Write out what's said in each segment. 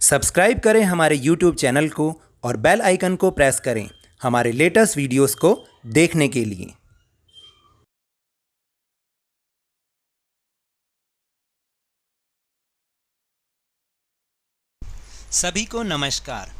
Subscribe करें हमारे YouTube channel को और बेल आइकन को प्रेस करें हमारे लेटेस्ट वीडियोस को देखने के लिए। सभी को नमस्कार।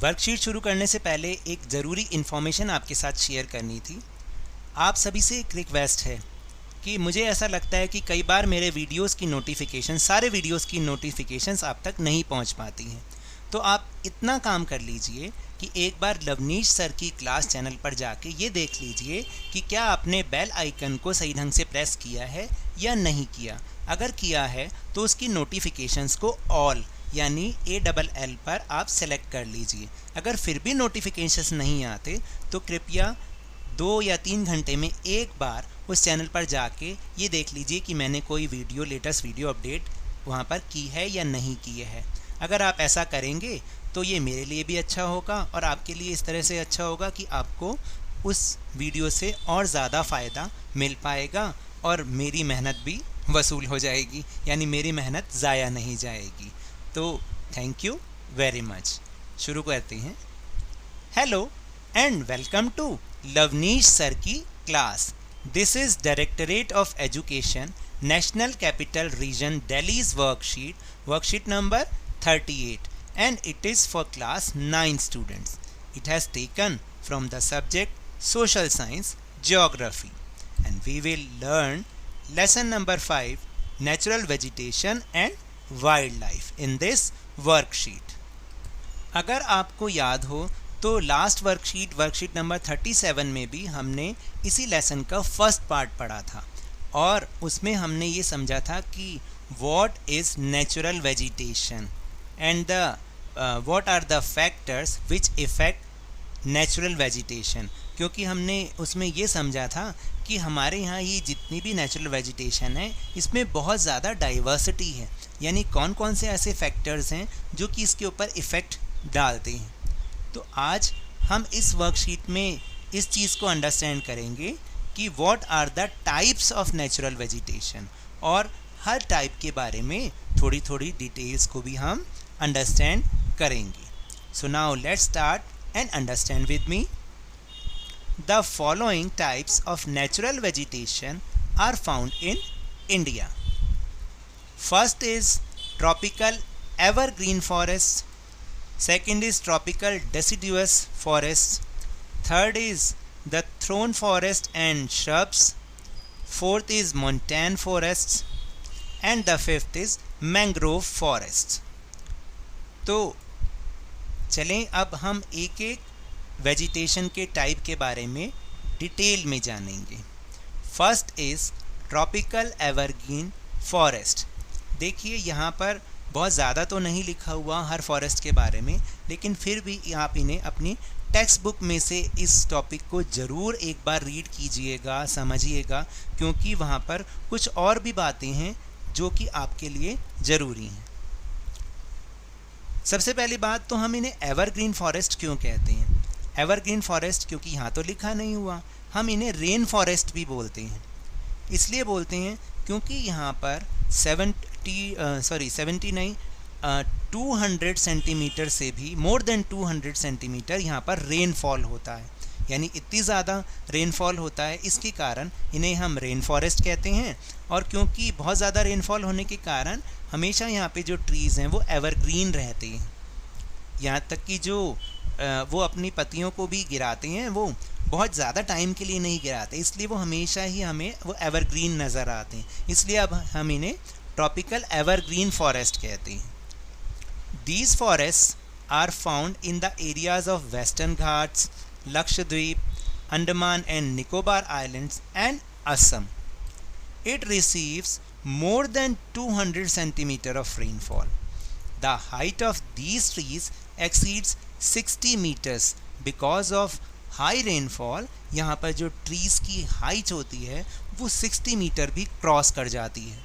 वर्कशीट शुरू करने से पहले एक ज़रूरी इन्फॉर्मेशन आपके साथ शेयर करनी थी। आप सभी से एक रिक्वेस्ट है कि मुझे ऐसा लगता है कि कई बार मेरे वीडियोस की नोटिफिकेशन, सारे वीडियोस की नोटिफिकेशंस आप तक नहीं पहुंच पाती हैं। तो आप इतना काम कर लीजिए कि एक बार लवनीश सर की क्लास चैनल पर जाके ये देख लीजिए कि क्या आपने बेल आइकन को सही ढंग से प्रेस किया है या नहीं किया। अगर किया है तो उसकी नोटिफिकेशंस को ऑल यानी ALL पर आप सेलेक्ट कर लीजिए। अगर फिर भी नोटिफिकेशंस नहीं आते तो कृपया 2 या 3 घंटे में एक बार उस चैनल पर जाके ये देख लीजिए कि मैंने कोई वीडियो, लेटेस्ट वीडियो अपडेट वहाँ पर की है या नहीं की है। अगर आप ऐसा करेंगे तो ये मेरे लिए भी अच्छा होगा और आपके लिए इस तरह से अच्छा होगा कि आपको उस वीडियो से और ज़्यादा फ़ायदा मिल पाएगा और मेरी मेहनत भी वसूल हो जाएगी, यानी मेरी मेहनत ज़ाया नहीं जाएगी। तो थैंक यू वेरी मच। शुरू करते हैं। Hello and welcome to Lavneesh sir की क्लास। This is directorate of education, national capital region, Delhi's worksheet number 38 and it is for class 9 students. It has taken from the subject social science geography and we will learn lesson number 5 natural vegetation and wildlife in this worksheet. अगर आपको याद हो तो last worksheet number 37 में भी हमने इसी lesson का फर्स्ट पार्ट पढ़ा था और उसमें हमने ये समझा था कि what is natural vegetation and what are the factors which affect natural vegetation. क्योंकि हमने उसमें ये समझा था कि हमारे यहाँ ये जितनी भी नेचुरल वेजिटेशन है इसमें बहुत ज़्यादा डाइवर्सिटी है, यानी कौन कौन से ऐसे फैक्टर्स हैं जो कि इसके ऊपर इफ़ेक्ट डालते हैं। तो आज हम इस वर्कशीट में इस चीज़ को अंडरस्टैंड करेंगे कि what are the types of natural vegetation और हर टाइप के बारे में थोड़ी थोड़ी डिटेल्स को भी हम अंडरस्टैंड करेंगे। So now let's start and understand with me. The following types of natural vegetation are found in India. First is tropical evergreen forest, second is tropical deciduous forest, third is the thorn forest and shrubs, fourth is montane forests and the fifth is mangrove forests. तो चलें अब हम एक एक vegetation के type के बारे में डिटेल में जानेंगे। First is tropical evergreen forest. देखिए यहाँ पर बहुत ज़्यादा तो नहीं लिखा हुआ हर फॉरेस्ट के बारे में, लेकिन फिर भी आप इन्हें अपनी टेक्स्ट बुक में से इस टॉपिक को ज़रूर एक बार रीड कीजिएगा, समझिएगा, क्योंकि वहाँ पर कुछ और भी बातें हैं जो कि आपके लिए ज़रूरी हैं। सबसे पहली बात तो हम इन्हें एवरग्रीन फॉरेस्ट क्यों कहते हैं। एवरग्रीन फॉरेस्ट क्योंकि यहाँ तो लिखा नहीं हुआ। हम इन्हें रेन फॉरेस्ट भी बोलते हैं। इसलिए बोलते हैं क्योंकि यहाँ पर 200 सेंटीमीटर से भी मोर देन 200 सेंटीमीटर यहाँ पर रेनफॉल होता है, यानी इतनी ज़्यादा रेनफॉल होता है, इसके कारण इन्हें हम रेन फॉरेस्ट कहते हैं। और क्योंकि बहुत ज़्यादा रेनफॉल होने के कारण हमेशा यहाँ पे जो ट्रीज़ हैं वो एवरग्रीन रहते हैं, यहाँ तक कि जो वो अपनी पत्तियों को भी गिराते हैं वो बहुत ज़्यादा टाइम के लिए नहीं गिराते, इसलिए वो हमेशा ही हमें वो एवरग्रीन नज़र आते हैं। इसलिए अब हम इन्हें ट्रॉपिकल एवरग्रीन फॉरेस्ट कहते हैं। These forest are found in the areas of Western Ghats, Lakshadweep, Andaman and Nicobar Islands and Assam. It receives more than 200 centimeter of rainfall. The height of these trees exceeds 60 meters because of high rainfall. यहाँ पर जो trees की height होती है वो 60 metre भी cross कर जाती है।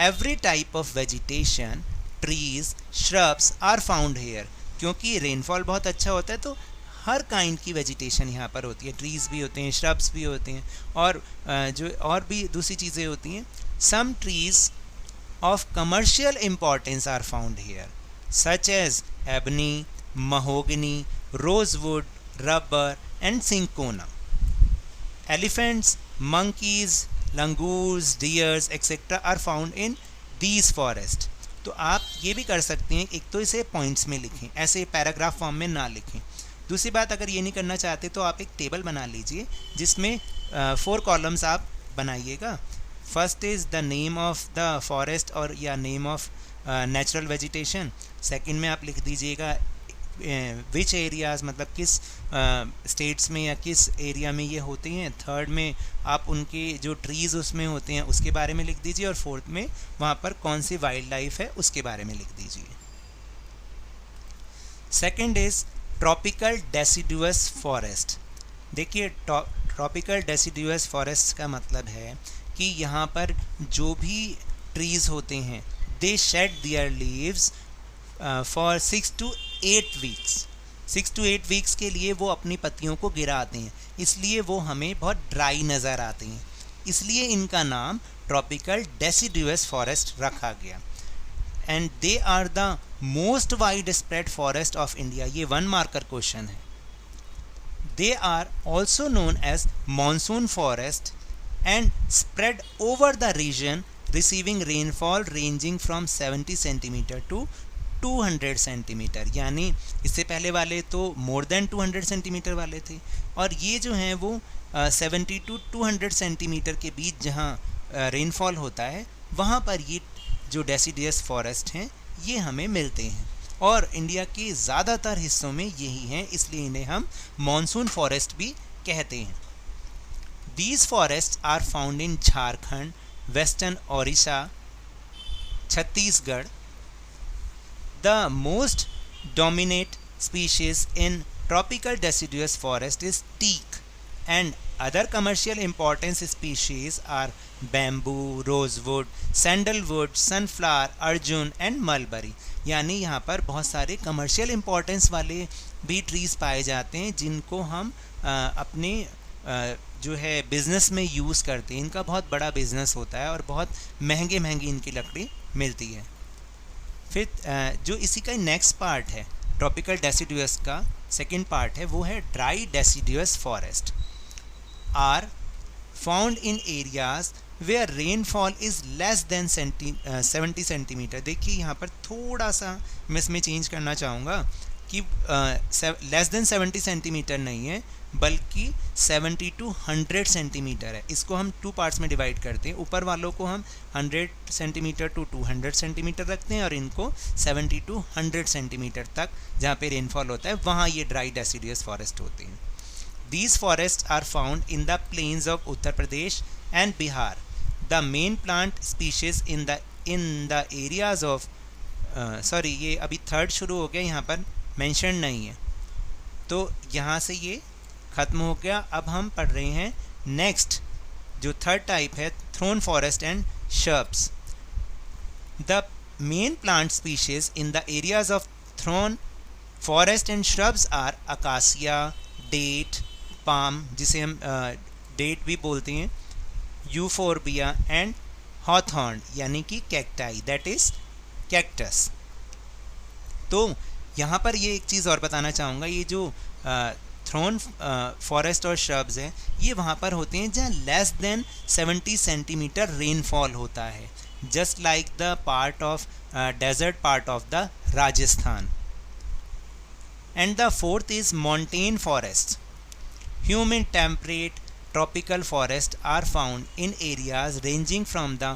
Every type of vegetation, trees, shrubs are found here. क्योंकि rainfall बहुत अच्छा होता है तो हर काइंड की वेजिटेशन यहाँ पर होती है। ट्रीज़ भी होते हैं, श्रब्स भी होते हैं और जो और भी दूसरी चीज़ें होती हैं। Some trees of commercial importance are found here. such as ebony, mahogany, rosewood, rubber, and cinchona. Elephants, monkeys, langurs, deers, etc. are found in these forests. तो आप ये भी कर सकते हैं, एक तो इसे पॉइंट्स में लिखें, ऐसे पैराग्राफ फॉर्म में ना लिखें। दूसरी बात, अगर ये नहीं करना चाहते तो आप एक टेबल बना लीजिए जिसमें 4 कॉलम्स आप बनाइएगा। First is the name of the forest और या name of natural vegetation. Second में आप लिख दीजिएगा विच एरियाज़, मतलब किस स्टेट्स में या किस एरिया में ये होते हैं। थर्ड में आप उनके जो ट्रीज़ उसमें होते हैं उसके बारे में लिख दीजिए, और फोर्थ में वहाँ पर कौन सी वाइल्ड लाइफ है उसके बारे में लिख दीजिए। Second is tropical deciduous forest. देखिए, ट्रॉपिकल डेसिडुअस फॉरेस्ट का मतलब है कि यहाँ पर जो भी ट्रीज़ होते हैं they shed their leaves for 6 to 8 weeks. 6 to 8 weeks के लिए वो अपनी पत्तियों को गिराते हैं, इसलिए वो हमें बहुत ड्राई नज़र आते हैं, इसलिए इनका नाम ट्रॉपिकल डेसिडुअस फॉरेस्ट रखा गया। And they are the most wide spread forest of India. ये 1 मार्कर क्वेश्चन है। They are also known as monsoon forest and spread over the region receiving rainfall ranging from 70 centimetre to 200 centimetre. यानी इससे पहले वाले तो more than 200 centimetre वाले थे, और ये जो हैं वो 70 to 200 सेंटीमीटर के बीच जहाँ रेनफॉल होता है वहाँ पर ये जो डेसिडुअस फॉरेस्ट हैं ये हमें मिलते हैं, और इंडिया के ज़्यादातर हिस्सों में यही हैं, इसलिए इन्हें हम मानसून फॉरेस्ट भी कहते हैं। These forest are found in Jharkhand, western Odisha, Chhattisgarh. The most dominant species in tropical deciduous forest is teak, and other commercial importance species are bamboo, rosewood, sandalwood, sunflower, arjun and mulberry। यानी यहाँ पर बहुत सारे commercial importance वाले भी trees पाए जाते हैं जिनको हम अपने जो है बिज़नेस में यूज़ करते हैं। इनका बहुत बड़ा बिज़नेस होता है और बहुत महंगी इनकी लकड़ी मिलती है। फिर जो इसी का नेक्स्ट पार्ट है ट्रॉपिकल डेसिडुअस का सेकंड पार्ट है, वो है dry deciduous forest are found in areas where rainfall is less than 70 centimetre. देखिए यहाँ पर थोड़ा सा मैं इसमें चेंज करना चाहूँगा कि लेस देन 70 सेंटीमीटर नहीं है बल्कि 70 to 100 सेंटीमीटर है। इसको हम 2 पार्ट्स में डिवाइड करते हैं। ऊपर वालों को हम 100 सेंटीमीटर to 200 सेंटीमीटर रखते हैं, और इनको 70 to 100 सेंटीमीटर तक जहाँ पे रेनफॉल होता है वहाँ ये ड्राई डेसिडुअस फॉरेस्ट होते हैं। These forests are found in the plains of Uttar Pradesh and Bihar. The main plant species in the areas of sorry ये अभी थर्ड शुरू हो गया, यहाँ पर मेंशन नहीं है, तो यहाँ से ये ख़त्म हो गया। अब हम पढ़ रहे हैं नेक्स्ट जो थर्ड टाइप है, thorn forest and shrubs. The main plant species in the areas of thorn forest and shrubs are acacia, date, palm जिसे हम डेट भी बोलते हैं, यूफोरबिया एंड हॉथॉर्न यानी कि कैक्टाई, दैट इज़ कैक्टस। तो यहाँ पर ये एक चीज़ और बताना चाहूँगा, ये जो थ्रोन फॉरेस्ट और श्रब्स हैं ये वहाँ पर होते हैं जहाँ लेस देन 70 सेंटीमीटर रेनफॉल होता है, just like the part of desert part of the Rajasthan. And the fourth is mountain forest. Humid temperate tropical forests are found in areas ranging from the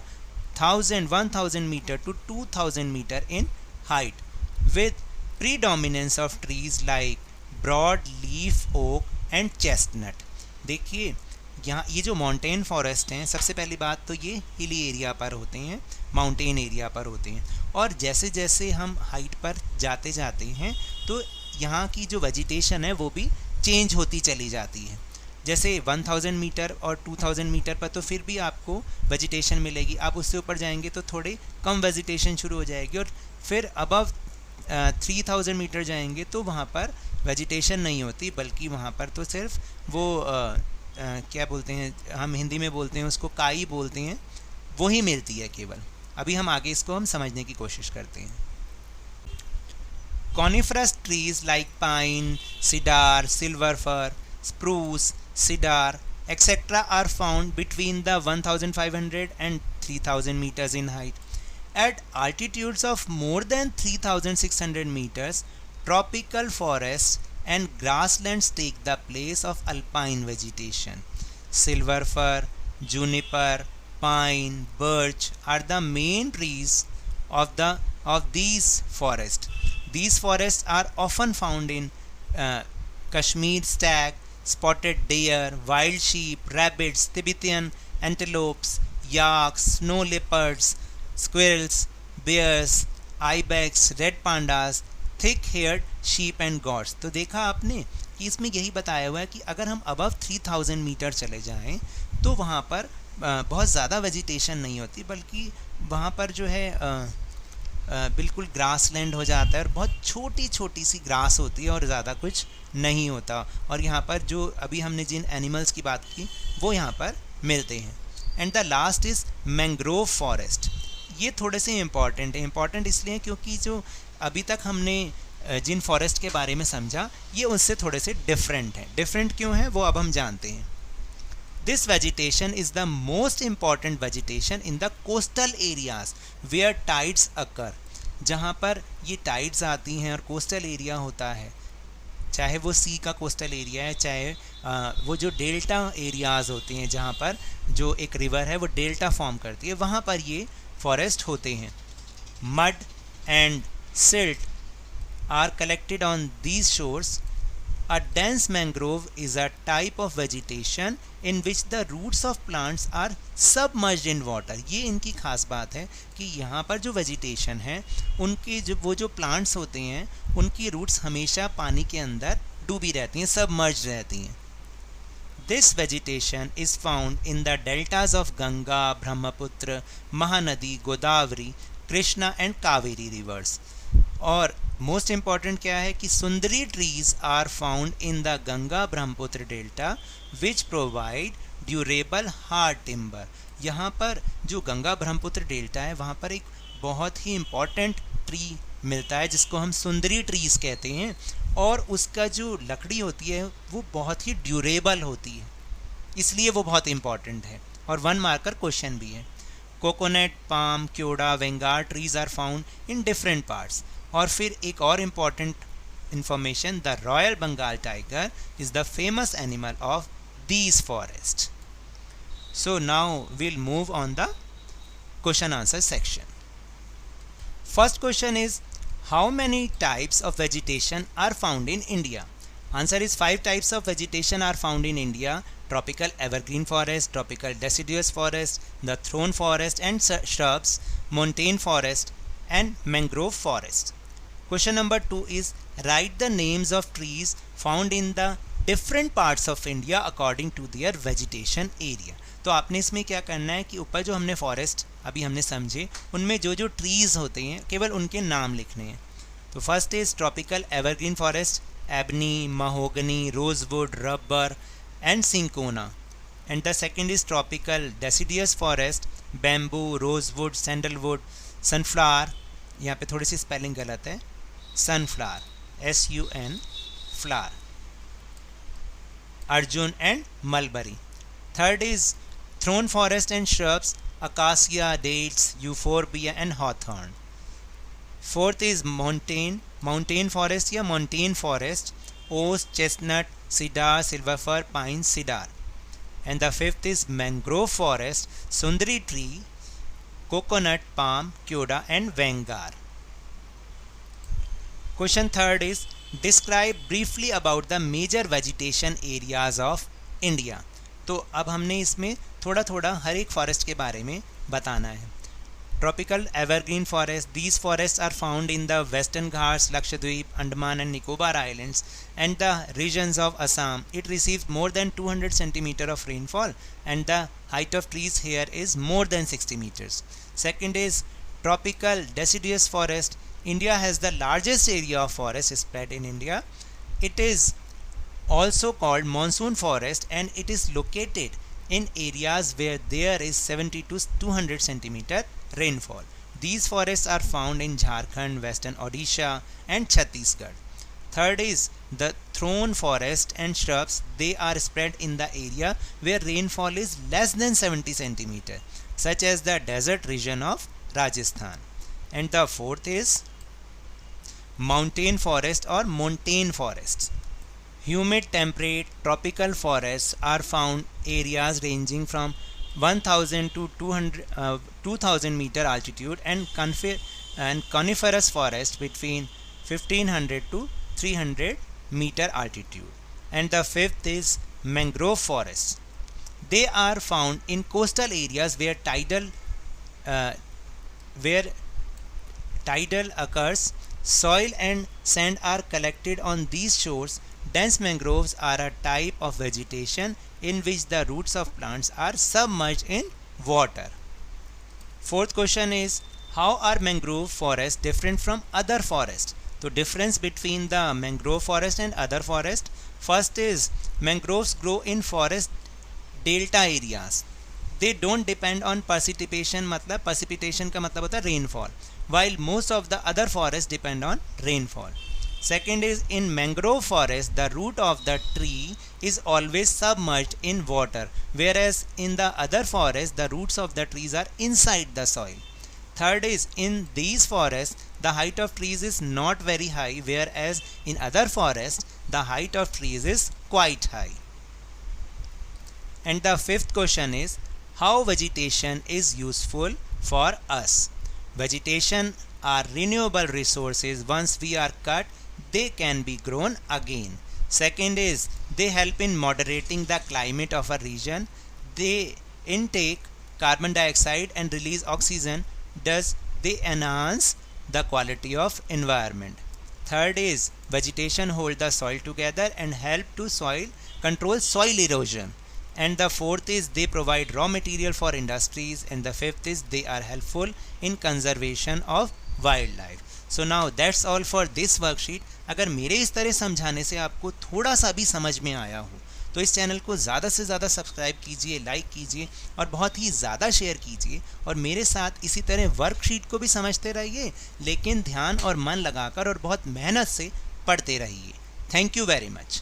1000 meter to 2000 meter in height, with predominance of trees like broad leaf oak and chestnut। देखिए यहाँ ये जो mountain forest हैं, सबसे पहली बात तो ये हिली एरिया पर होते हैं, माउंटेन एरिया पर होते हैं, और जैसे जैसे हम हाइट पर जाते जाते हैं तो यहाँ की जो वेजिटेशन है वो भी चेंज होती चली जाती है। जैसे 1000 मीटर और 2000 मीटर पर तो फिर भी आपको वेजिटेशन मिलेगी, आप उससे ऊपर जाएंगे तो थोड़े कम वेजिटेशन शुरू हो जाएगी, और फिर अबव 3000 मीटर जाएंगे तो वहाँ पर वेजिटेशन नहीं होती, बल्कि वहाँ पर तो सिर्फ वो क्या बोलते हैं, हम हिंदी में बोलते हैं उसको काई बोलते हैं, वो ही मिलती है केवल। अभी हम आगे इसको हम समझने की कोशिश करते हैं। Coniferous trees like pine, cedar, silver fir, spruce, cedar, etc. are found between the 1500 and 3000 meters in height. At altitudes of more than 3600 meters, tropical forests and grasslands take the place of alpine vegetation. Silver fir, juniper, pine, birch are the main trees of these forests. These forests are often found in Kashmir stag, spotted deer, wild sheep, rabbits, Tibetan antelopes, yaks, snow leopards, squirrels, bears, ibex, red pandas, thick-haired sheep and goats. तो देखा आपने कि इसमें यही बताया हुआ है कि अगर हम अबव 3000 मीटर चले जाएं तो वहाँ पर बहुत ज़्यादा वेजिटेशन नहीं होती, बल्कि वहाँ पर जो है बिल्कुल ग्रास लैंड हो जाता है और बहुत छोटी छोटी सी ग्रास होती है और ज़्यादा कुछ नहीं होता. और यहाँ पर जो अभी हमने जिन एनिमल्स की बात की वो यहाँ पर मिलते हैं. And the last is mangrove forest. ये थोड़े से इम्पॉर्टेंट है. इम्पॉर्टेंट इसलिए क्योंकि जो अभी तक हमने जिन फॉरेस्ट के बारे में समझा ये उससे थोड़े से डिफरेंट हैं. डिफरेंट क्यों है वो अब हम जानते हैं. This vegetation is the most important vegetation in the coastal areas where tides occur. जहाँ पर ये टाइड्स आती हैं और कोस्टल एरिया होता है, चाहे वो सी का कोस्टल एरिया है, चाहे वो जो डेल्टा एरियाज़ होते हैं जहाँ पर जो एक रिवर है वो डेल्टा फॉर्म करती है, वहाँ पर ये फॉरेस्ट होते हैं. Mud and silt are collected on these shores. A dense mangrove is a type of vegetation in which the roots of plants are submerged in water. ये इनकी खास बात है कि यहाँ पर जो vegetation है उनकी जो plants होते हैं उनकी roots हमेशा पानी के अंदर डूबी रहती हैं, submerged रहती हैं. This vegetation is found in the deltas of Ganga, Brahmaputra, Mahanadi, Godavari, Krishna and Kaveri rivers. और मोस्ट इम्पॉर्टेंट क्या है कि sundari trees are found in the Ganga Brahmaputra delta which provide durable hard timber. यहाँ पर जो गंगा ब्रह्मपुत्र डेल्टा है वहाँ पर एक बहुत ही इम्पॉर्टेंट ट्री मिलता है जिसको हम सुंदरी ट्रीज कहते हैं, और उसका जो लकड़ी होती है वो बहुत ही ड्यूरेबल होती है, इसलिए वो बहुत इम्पॉर्टेंट है. और 1 मार्कर क्वेश्चन भी है. कोकोनट, पाम, क्योड़ा, वेंगार trees are found in different parts. और फिर एक और important information, the royal Bengal tiger is the famous animal of these forest. So now will move on the question answer section. First question is how many types of vegetation are found in India. Answer is 5 types of vegetation are found in India. Tropical evergreen forest, tropical deciduous forest, the thorn forest and shrubs, montane forest and mangrove forest. Question number 2 is write the names of trees found in the different parts of India according to their vegetation area. तो आपने इसमें क्या करना है कि ऊपर जो हमने फॉरेस्ट अभी हमने समझे उनमें जो जो ट्रीज़ होते हैं केवल उनके नाम लिखने हैं. तो first is tropical evergreen forest, ebony, mahogany, rosewood, rubber and cinchona. And the second is tropical deciduous forest, bamboo, rosewood, sandalwood, sunflower. यहाँ पे थोड़ी सी स्पेलिंग गलत है, sunflower, SUN flower, Arjun and mulberry. Third is thorn forest and shrubs, acacia, dates, euphorbia and hawthorn. Fourth is mountain forest या montane forest, oaks, chestnut, cedar, silver fir, pine, cedar. And the fifth is mangrove forest, sundari tree, coconut, palm, kyoda and vangar. Question third is describe briefly about the major vegetation areas of India. तो अब हमने इसमें थोड़ा थोड़ा हर एक forest के बारे में बताना है. Tropical evergreen forest. These forests are found in the Western Ghats, Lakshadweep, Andaman and Nicobar Islands and the regions of Assam. It receives more than 200 centimeter of rainfall and the height of trees here is more than 60 meters. Second is tropical deciduous forest. India has the largest area of forest spread in India. It is also called monsoon forest and it is located in areas where there is 70 to 200 centimeter rainfall. These forests are found in Jharkhand, Western Odisha, and Chhattisgarh. Third is the thorn forest and shrubs. They are spread in the area where rainfall is less than 70 centimeter, such as the desert region of Rajasthan. And the fourth is mountain forest or montane forests. Humid temperate tropical forests are found areas ranging from 1000 to 2000 meter altitude, and coniferous forest between 1500 to 300 meter altitude. And the fifth is mangrove forests. They are found in coastal areas where tidal occurs. Soil and sand are collected on these shores. Dense mangroves are a type of vegetation in which the roots of plants are submerged in water. Fourth question is, how are mangrove forests different from other forests? So difference between the mangrove forest and other forest. First is mangroves grow in forest delta areas. They don't depend on precipitation, मतलब precipitation का मतलब होता है rainfall, while most of the other forests depend on rainfall. Second is, in mangrove forest the root of the tree is always submerged in water, whereas in the other forest the roots of the trees are inside the soil. Third is, in these forests the height of trees is not very high, whereas in other forests the height of trees is quite high. And the fifth question is, how vegetation is useful for us? Vegetation are renewable resources. Once we are cut, they can be grown again. Second is, they help in moderating the climate of a region. They intake carbon dioxide and release oxygen, thus they enhance the quality of environment. Third is, vegetation hold the soil together and help to control soil erosion. And the fourth is, they provide raw material for industries. And the fifth is, they are helpful in conservation of wildlife. So now that's all for this worksheet. अगर मेरे इस तरह समझाने से आपको थोड़ा सा भी समझ में आया हो तो इस चैनल को ज़्यादा से ज़्यादा सब्सक्राइब कीजिए, लाइक कीजिए और बहुत ही ज़्यादा शेयर कीजिए। और मेरे साथ इसी तरह वर्कशीट को भी समझते रहिए, लेकिन ध्यान और मन लगाकर और बहुत मेहनत से पढ़ते रहिए। Thank you very much.